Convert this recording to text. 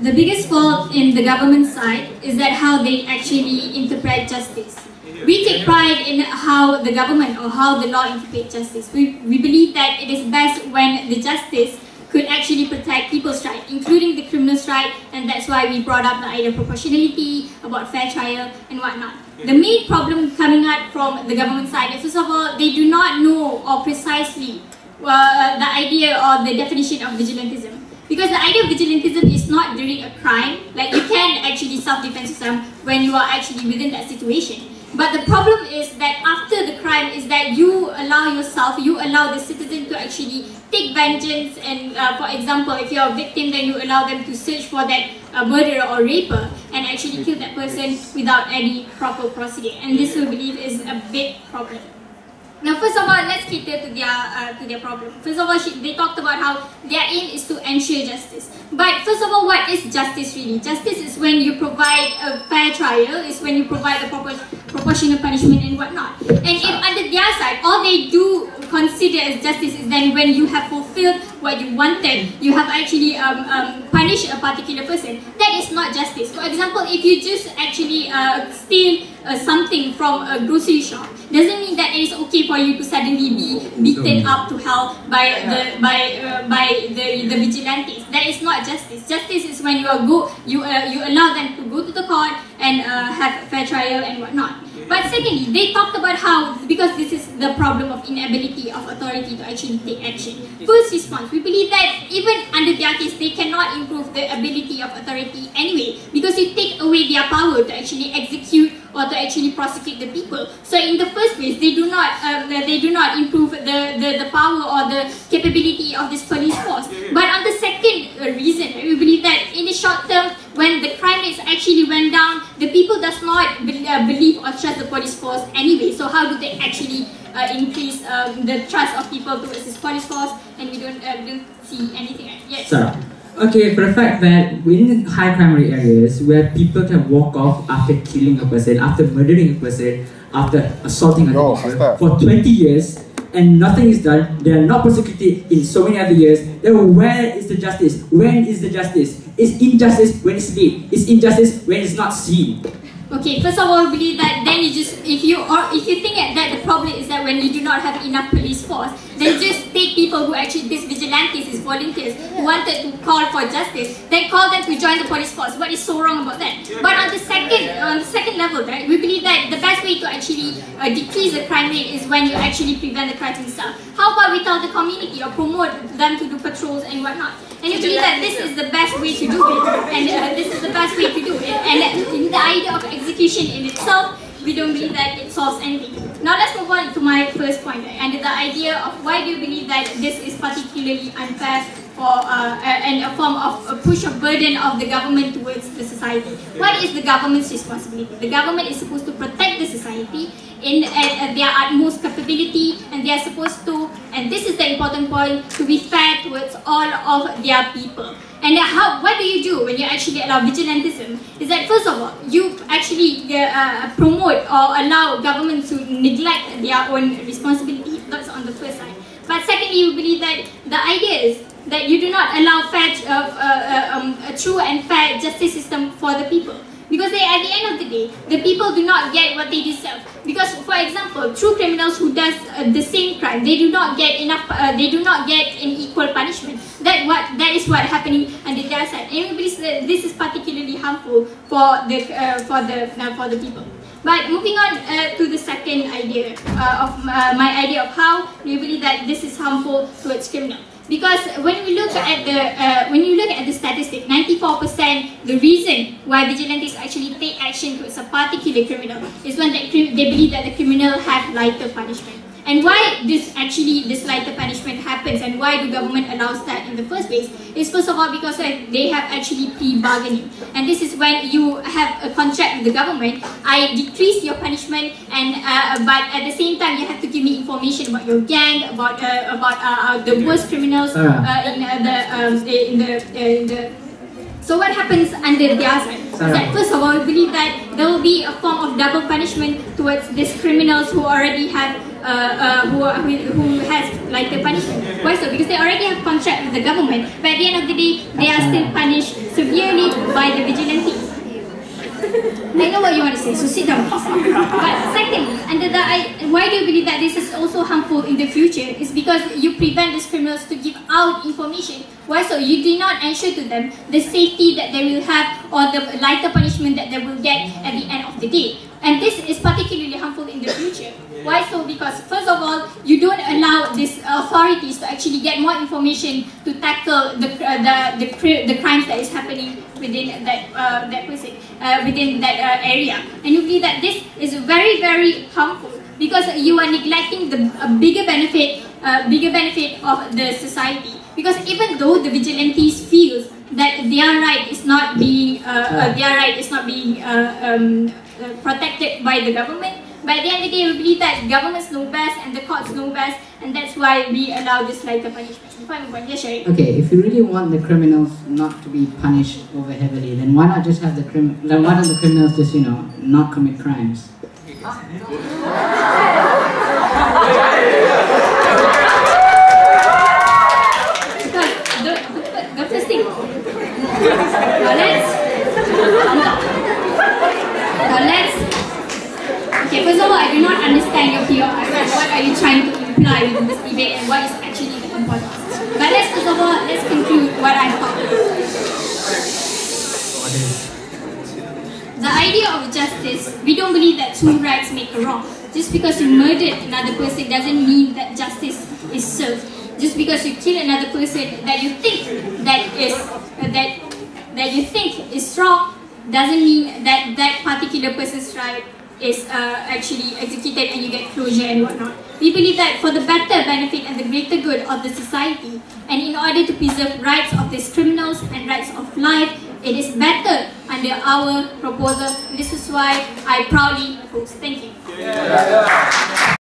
The biggest fault in the government side is that how they actually interpret justice. We take pride in how the government or how the law interprets justice. We believe that it is best when the justice could actually protect people's rights, including the criminals' rights, and that's why we brought up the idea of proportionality, about fair trial, and whatnot. The main problem coming out from the government side is, first of all, they do not know or precisely the idea or the definition of vigilantism. Because the idea of vigilantism is not during a crime, like you can actually self-defense yourself when you are actually within that situation. But the problem is that after the crime is that you allow yourself, you allow the citizen to actually take vengeance, and for example, if you're a victim, then you allow them to search for that murderer or raper and actually kill that person without any proper procedure. And this we believe is a big problem. Now, first of all, let's cater to their problem. First of all, they talked about how their aim is to ensure justice. But first of all, what is justice really? Justice is when you provide a fair trial, is when you provide a proportional punishment and whatnot. And if under their side, all they do consider as justice is then when you have fulfilled what you wanted, you have actually punished a particular person. That is not justice. For example, if you just actually steal something from a grocery shop, doesn't mean that it is okay for you to suddenly be beaten up to hell by the vigilantes. That is not justice. Justice is when you allow them to go to the court and have fair trial and whatnot. But secondly, they talked about how, because this is the problem of inability of authority to actually take action. First response, we believe that even under their case, they cannot improve the ability of authority anyway, because you take away their power to actually execute or to actually prosecute the people. So in the first place, they do not improve the power or the capability of this police force. But on the second reason, we believe that in the short term, when the crime rates actually went down, the people does not believe or trust the police force anyway. So how do they actually increase the trust of people towards this police force? And we don't see anything. Yes. Sara. Okay, for the fact that within high crime rate areas where people can walk off after killing a person, after murdering a person, after assaulting a person for 20 years and nothing is done, they are not prosecuted in so many other years, then where is the justice? When is the justice? It's injustice when it's late. It's injustice when it's not seen. Okay, first of all, I believe that then you just, if you think that the problem is that when you do not have enough police force, then just take people who actually, these vigilantes, these volunteers, who wanted to call for justice, then call them to join the police force. What is so wrong about that? But on the second level, right, we believe that the best way to actually decrease the crime rate is when you actually prevent the crime itself. How about we tell the community or promote them to do patrols and whatnot? And you believe that this is the best way to do it, and this is the best way to do it. And in the idea of execution in itself, we don't believe that it solves anything. Now let's move on to my first point, and the idea of why do you believe that this is particularly unfair for and a form of a push of burden of the government towards the society. What is the government's responsibility? The government is supposed to protect the society in their utmost capability, and they are supposed to, and this is the important point, to be fair towards all of their people. And what do you do when you actually allow vigilantism? Is that first of all, you actually promote or allow governments to neglect their own responsibility. That's on the first side. But secondly, we believe that the idea is that you do not allow a true and fair justice system for the people. Because at the end of the day, the people do not get what they deserve. Because, for example, true criminals who does the same crime, they do not get enough. They do not get an equal punishment. That is what happening under their side. And we believe that this is particularly harmful for the people. But moving on to the second idea of my idea of how we believe that this is harmful towards criminals. Because when we look at the statistic, 94% the reason why vigilantes actually take action towards a particular criminal is when they believe that the criminal have lighter punishment. And why this lighter punishment happens and why the government allows that in the first place is first of all because they have actually plea-bargaining. And this is when you have a contract with the government, I decrease your punishment, and but at the same time you have to give me information about your gang, about the worst criminals So what happens under their side? that first of all, we believe that there will be a form of double punishment towards these criminals who already have, who has like the punishment. Why so? Because they already have contract with the government, but at the end of the day, they are still punished severely by the vigilantes. I know what you want to say, so sit down. But secondly, why do you believe that this is also harmful in the future? Is because you prevent these criminals to give out information. Why so? You do not ensure to them the safety that they will have or the lighter punishment that they will get at the end of the day. And this is particularly harmful in the future. Why so? Because first of all, you don't allow these authorities to actually get more information to tackle the crimes that is happening within that person, within that area. And you believe that this is very, very harmful because you are neglecting the bigger benefit of the society. Because even though the vigilantes feel that their right is not being protected by the government, but at the end of the day, we believe that governments know best and the courts know best, and that's why we allow this lighter punishment. Okay, if you really want the criminals not to be punished over heavily, then why not just have the why don't the criminals just, you know, not commit crimes? The first thing. Okay, first of all, I do not understand your view. What are you trying to imply with this debate and what is actually the importance? But first of all, let's conclude what I'm talking about. The idea of justice, we don't believe that two rights make a wrong. Just because you murdered another person doesn't mean that justice is served. Just because you kill another person that you think is wrong doesn't mean that that particular person's right is actually executed and you get closure and whatnot. We believe that for the better benefit and the greater good of the society, and in order to preserve rights of these criminals and rights of life, it is better under our proposal. This is why I proudly oppose. Thank you.